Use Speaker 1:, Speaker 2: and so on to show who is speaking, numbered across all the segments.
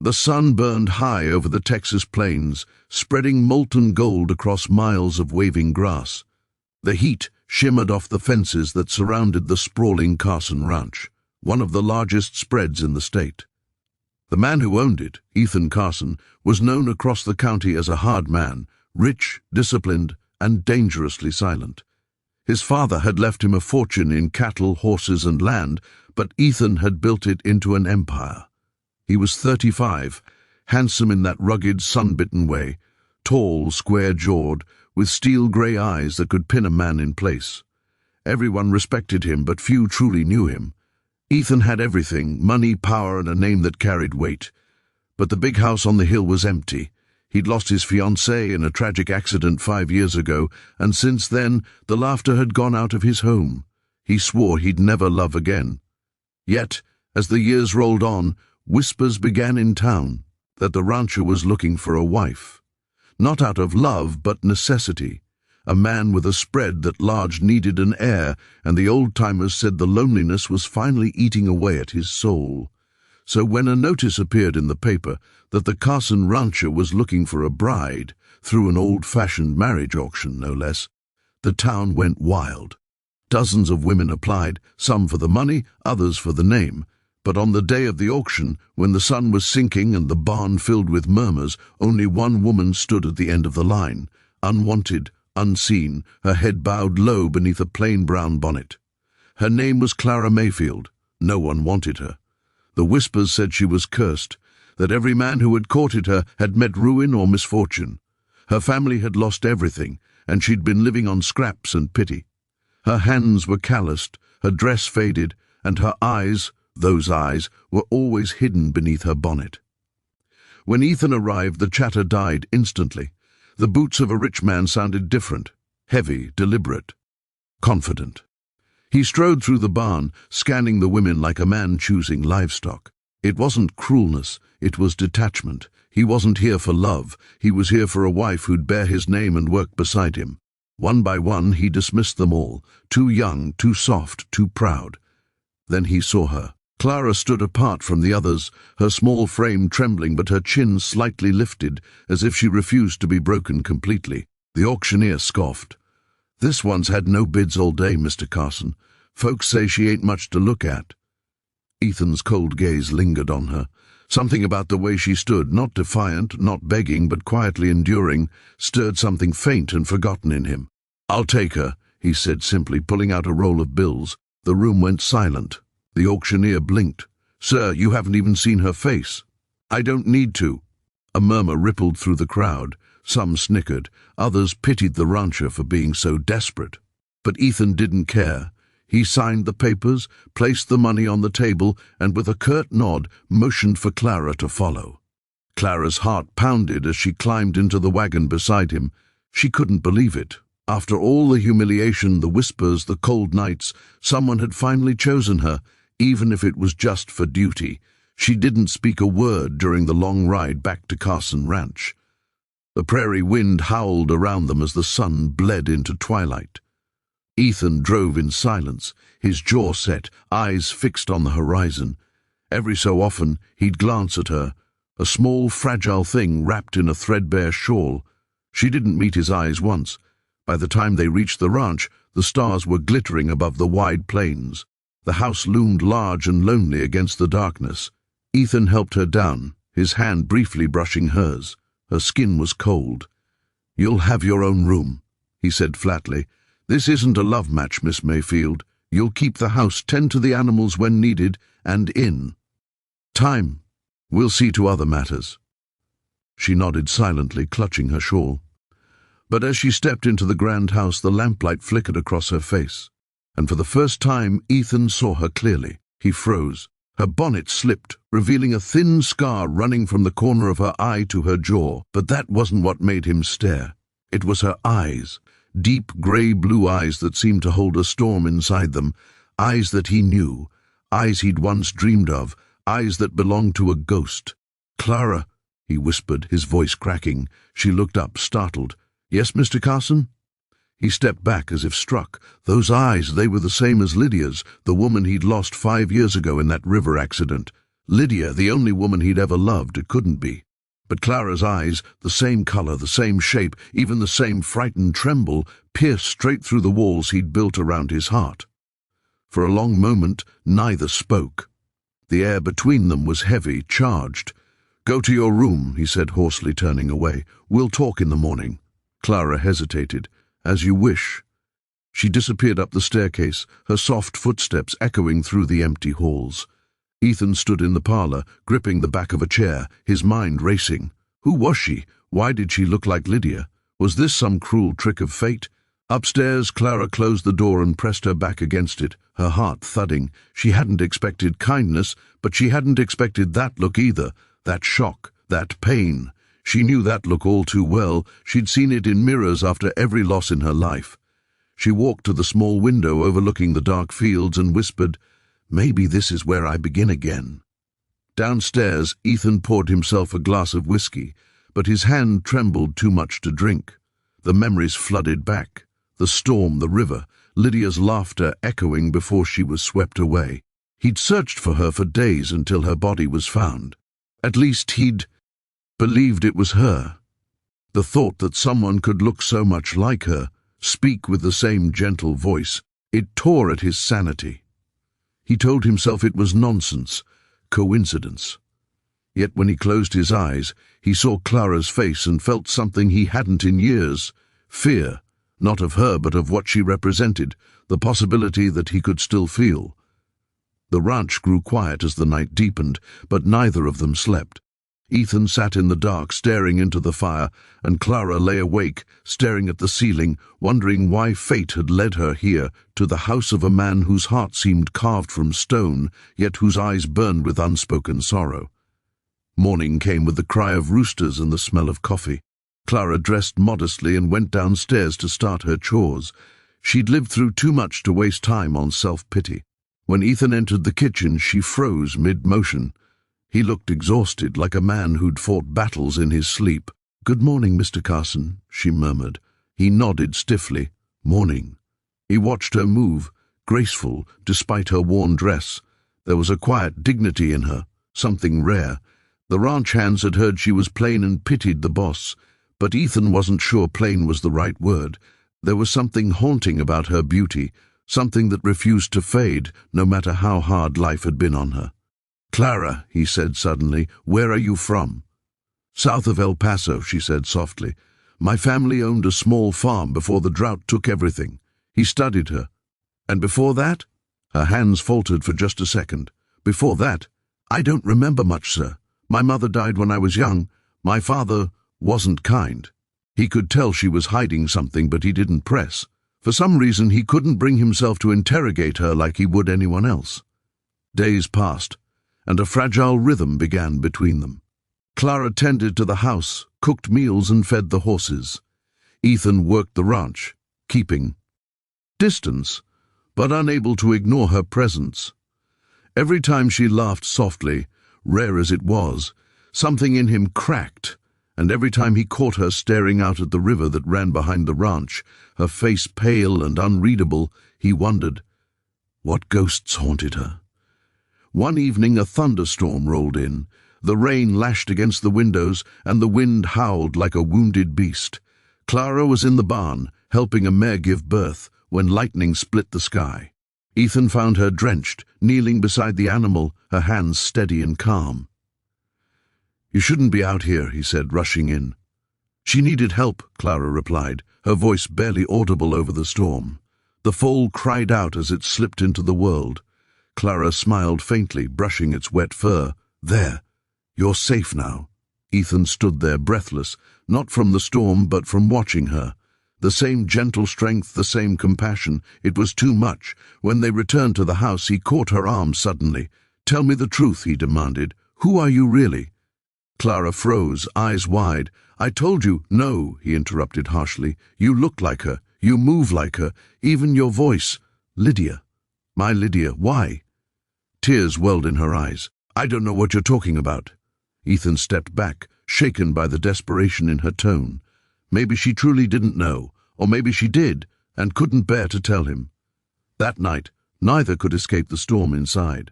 Speaker 1: The sun burned high over the Texas plains, spreading molten gold across miles of waving grass. The heat shimmered off the fences that surrounded the sprawling Carson Ranch, one of the largest spreads in the state. The man who owned it, Ethan Carson, was known across the county as a hard man, rich, disciplined, and dangerously silent. His father had left him a fortune in cattle, horses, and land, but Ethan had built it into an empire. He was 35, handsome in that rugged, sun-bitten way, tall, square-jawed, with steel-grey eyes that could pin a man in place. Everyone respected him, but few truly knew him. Ethan had everything, money, power, and a name that carried weight. But the big house on the hill was empty. He'd lost his fiancée in a tragic accident 5 years ago, and since then the laughter had gone out of his home. He swore he'd never love again. Yet, as the years rolled on, whispers began in town that the rancher was looking for a wife. Not out of love, but necessity. A man with a spread that large needed an heir, and the old-timers said the loneliness was finally eating away at his soul. So when a notice appeared in the paper that the Carson rancher was looking for a bride, through an old-fashioned marriage auction no less, the town went wild. Dozens of women applied, some for the money, others for the name. But on the day of the auction, when the sun was sinking and the barn filled with murmurs, only one woman stood at the end of the line, unwanted, unseen, her head bowed low beneath a plain brown bonnet. Her name was Clara Mayfield. No one wanted her. The whispers said she was cursed, that every man who had courted her had met ruin or misfortune. Her family had lost everything, and she'd been living on scraps and pity. Her hands were calloused, her dress faded, and her eyes, those eyes, were always hidden beneath her bonnet. When Ethan arrived, the chatter died instantly. The boots of a rich man sounded different, heavy, deliberate, confident. He strode through the barn, scanning the women like a man choosing livestock. It wasn't cruelness, it was detachment. He wasn't here for love, he was here for a wife who'd bear his name and work beside him. One by one he dismissed them all, too young, too soft, too proud. Then he saw her. Clara stood apart from the others, her small frame trembling but her chin slightly lifted, as if she refused to be broken completely. The auctioneer scoffed. "This one's had no bids all day, Mr. Carson. Folks say she ain't much to look at." Ethan's cold gaze lingered on her. Something about the way she stood, not defiant, not begging, but quietly enduring, stirred something faint and forgotten in him. "I'll take her," he said simply, pulling out a roll of bills. The room went silent. The auctioneer blinked. "Sir, you haven't even seen her face." "I don't need to." A murmur rippled through the crowd. Some snickered, others pitied the rancher for being so desperate. But Ethan didn't care. He signed the papers, placed the money on the table, and with a curt nod motioned for Clara to follow. Clara's heart pounded as she climbed into the wagon beside him. She couldn't believe it. After all the humiliation, the whispers, the cold nights, someone had finally chosen her, even if it was just for duty. She didn't speak a word during the long ride back to Carson Ranch. The prairie wind howled around them as the sun bled into twilight. Ethan drove in silence, his jaw set, eyes fixed on the horizon. Every so often he'd glance at her, a small, fragile thing wrapped in a threadbare shawl. She didn't meet his eyes once. By the time they reached the ranch, the stars were glittering above the wide plains. The house loomed large and lonely against the darkness. Ethan helped her down, his hand briefly brushing hers. Her skin was cold. "You'll have your own room," he said flatly. "This isn't a love match, Miss Mayfield. You'll keep the house, tend to the animals when needed, and in time, we'll see to other matters." She nodded silently, clutching her shawl. But as she stepped into the grand house, the lamplight flickered across her face. And for the first time, Ethan saw her clearly. He froze. Her bonnet slipped, revealing a thin scar running from the corner of her eye to her jaw. But that wasn't what made him stare. It was her eyes, deep grey-blue eyes that seemed to hold a storm inside them, eyes that he knew, eyes he'd once dreamed of, eyes that belonged to a ghost. "Clara," he whispered, his voice cracking. She looked up, startled. "Yes, Mr. Carson?" He stepped back as if struck. Those eyes, they were the same as Lydia's, the woman he'd lost 5 years ago in that river accident. Lydia, the only woman he'd ever loved, it couldn't be. But Clara's eyes, the same color, the same shape, even the same frightened tremble, pierced straight through the walls he'd built around his heart. For a long moment, neither spoke. The air between them was heavy, charged. "Go to your room," he said hoarsely, turning away. "We'll talk in the morning." Clara hesitated. "As you wish." She disappeared up the staircase, her soft footsteps echoing through the empty halls. Ethan stood in the parlor, gripping the back of a chair, his mind racing. Who was she? Why did she look like Lydia? Was this some cruel trick of fate? Upstairs, Clara closed the door and pressed her back against it, her heart thudding. She hadn't expected kindness, but she hadn't expected that look either, that shock, that pain. She knew that look all too well. She'd seen it in mirrors after every loss in her life. She walked to the small window overlooking the dark fields and whispered, "Maybe this is where I begin again." Downstairs, Ethan poured himself a glass of whiskey, but his hand trembled too much to drink. The memories flooded back. The storm, the river, Lydia's laughter echoing before she was swept away. He'd searched for her for days until her body was found. At least he'd believed it was her. The thought that someone could look so much like her, speak with the same gentle voice, it tore at his sanity. He told himself it was nonsense, coincidence. Yet when he closed his eyes, he saw Clara's face and felt something he hadn't in years, fear, not of her but of what she represented, the possibility that he could still feel. The ranch grew quiet as the night deepened, but neither of them slept. Ethan sat in the dark, staring into the fire, and Clara lay awake, staring at the ceiling, wondering why fate had led her here, to the house of a man whose heart seemed carved from stone, yet whose eyes burned with unspoken sorrow. Morning came with the cry of roosters and the smell of coffee. Clara dressed modestly and went downstairs to start her chores. She'd lived through too much to waste time on self-pity. When Ethan entered the kitchen, she froze mid-motion. He looked exhausted, like a man who'd fought battles in his sleep. "Good morning, Mr. Carson," she murmured. He nodded stiffly. "Morning." He watched her move, graceful, despite her worn dress. There was a quiet dignity in her, something rare. The ranch hands had heard she was plain and pitied the boss, but Ethan wasn't sure plain was the right word. There was something haunting about her beauty, something that refused to fade, no matter how hard life had been on her. "Clara," he said suddenly, "where are you from?" "South of El Paso," she said softly. "My family owned a small farm before the drought took everything." He studied her. "And before that?" Her hands faltered for just a second. "Before that? I don't remember much, sir. My mother died when I was young. My father wasn't kind." He could tell she was hiding something, but he didn't press. For some reason, he couldn't bring himself to interrogate her like he would anyone else. Days passed, and a fragile rhythm began between them. Clara tended to the house, cooked meals and fed the horses. Ethan worked the ranch, keeping distance, but unable to ignore her presence. Every time she laughed softly, rare as it was, something in him cracked, and every time he caught her staring out at the river that ran behind the ranch, her face pale and unreadable, he wondered, what ghosts haunted her? One evening a thunderstorm rolled in. The rain lashed against the windows, and the wind howled like a wounded beast. Clara was in the barn, helping a mare give birth, when lightning split the sky. Ethan found her drenched, kneeling beside the animal, her hands steady and calm. "You shouldn't be out here," he said, rushing in. "She needed help," Clara replied, her voice barely audible over the storm. The foal cried out as it slipped into the world. Clara smiled faintly, brushing its wet fur. "There. You're safe now." Ethan stood there breathless, not from the storm but from watching her. The same gentle strength, the same compassion. It was too much. When they returned to the house, he caught her arm suddenly. "Tell me the truth," he demanded. "Who are you really?" Clara froze, eyes wide. "I told you." "No," he interrupted harshly. "You look like her. You move like her. Even your voice. Lydia. My Lydia. Why?" Tears welled in her eyes. "I don't know what you're talking about." Ethan stepped back, shaken by the desperation in her tone. Maybe she truly didn't know, or maybe she did, and couldn't bear to tell him. That night, neither could escape the storm inside.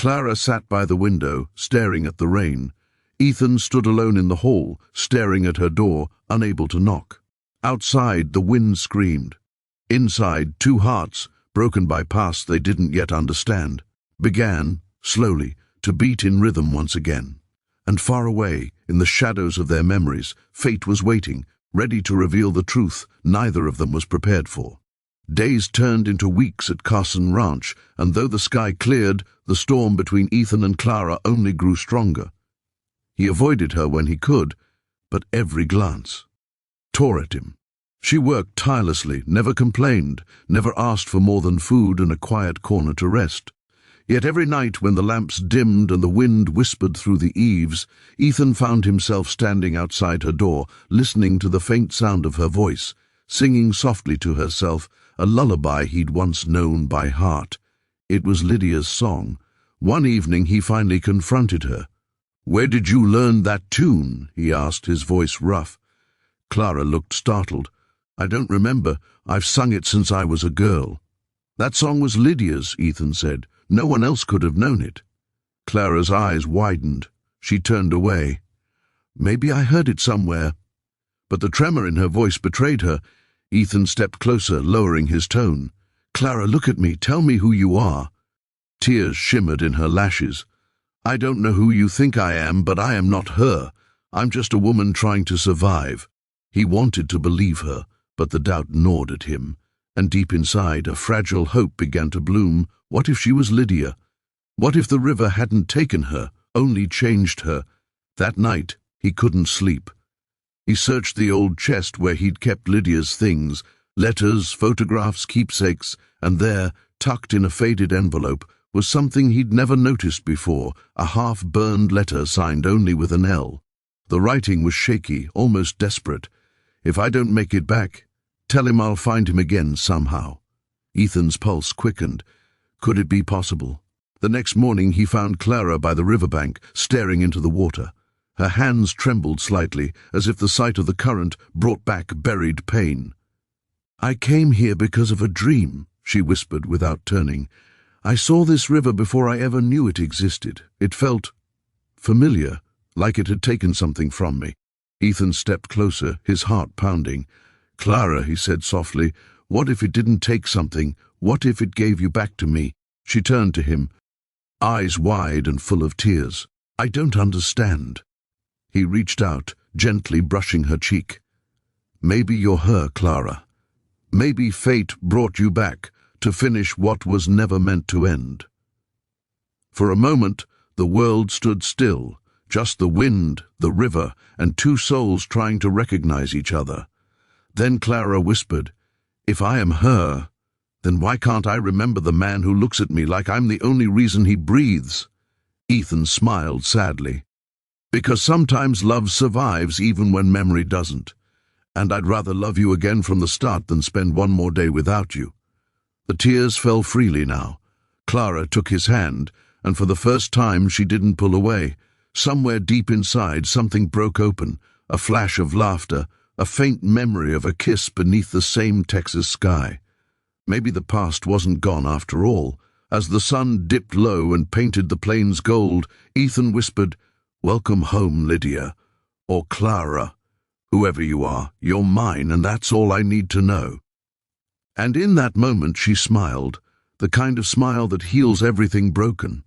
Speaker 1: Clara sat by the window, staring at the rain. Ethan stood alone in the hall, staring at her door, unable to knock. Outside, the wind screamed. Inside, two hearts, broken by pasts they didn't yet understand, began, slowly, to beat in rhythm once again. And far away, in the shadows of their memories, fate was waiting, ready to reveal the truth neither of them was prepared for. Days turned into weeks at Carson Ranch, and though the sky cleared, the storm between Ethan and Clara only grew stronger. He avoided her when he could, but every glance tore at him. She worked tirelessly, never complained, never asked for more than food and a quiet corner to rest. Yet every night when the lamps dimmed and the wind whispered through the eaves, Ethan found himself standing outside her door, listening to the faint sound of her voice, singing softly to herself a lullaby he'd once known by heart. It was Lydia's song. One evening he finally confronted her. "Where did you learn that tune?" he asked, his voice rough. Clara looked startled. "I don't remember. I've sung it since I was a girl." "That song was Lydia's," Ethan said. "No one else could have known it." Clara's eyes widened. She turned away. "Maybe I heard it somewhere." But the tremor in her voice betrayed her. Ethan stepped closer, lowering his tone. "Clara, look at me. Tell me who you are." Tears shimmered in her lashes. "I don't know who you think I am, but I am not her. I'm just a woman trying to survive." He wanted to believe her, but the doubt gnawed at him, and deep inside a fragile hope began to bloom. What if she was Lydia? What if the river hadn't taken her, only changed her? That night he couldn't sleep. He searched the old chest where he'd kept Lydia's things, letters, photographs, keepsakes, and there, tucked in a faded envelope, was something he'd never noticed before, a half-burned letter signed only with an L. The writing was shaky, almost desperate. "If I don't make it back, tell him I'll find him again somehow." Ethan's pulse quickened. Could it be possible? The next morning he found Clara by the riverbank, staring into the water. Her hands trembled slightly, as if the sight of the current brought back buried pain. "I came here because of a dream," she whispered without turning. "I saw this river before I ever knew it existed. It felt familiar, like it had taken something from me." Ethan stepped closer, his heart pounding. "Clara," he said softly, "what if it didn't take something? What if it gave you back to me?" She turned to him, eyes wide and full of tears. "I don't understand." He reached out, gently brushing her cheek. "Maybe you're her, Clara. Maybe fate brought you back to finish what was never meant to end." For a moment, the world stood still. Just the wind, the river, and two souls trying to recognize each other. Then Clara whispered, "If I am her, then why can't I remember the man who looks at me like I'm the only reason he breathes?" Ethan smiled sadly. "Because sometimes love survives even when memory doesn't. And I'd rather love you again from the start than spend one more day without you." The tears fell freely now. Clara took his hand, and for the first time she didn't pull away. Somewhere deep inside, something broke open, a flash of laughter, a faint memory of a kiss beneath the same Texas sky. Maybe the past wasn't gone after all. As the sun dipped low and painted the plains gold, Ethan whispered, "Welcome home, Lydia, or Clara. Whoever you are, you're mine, and that's all I need to know." And in that moment she smiled, the kind of smile that heals everything broken.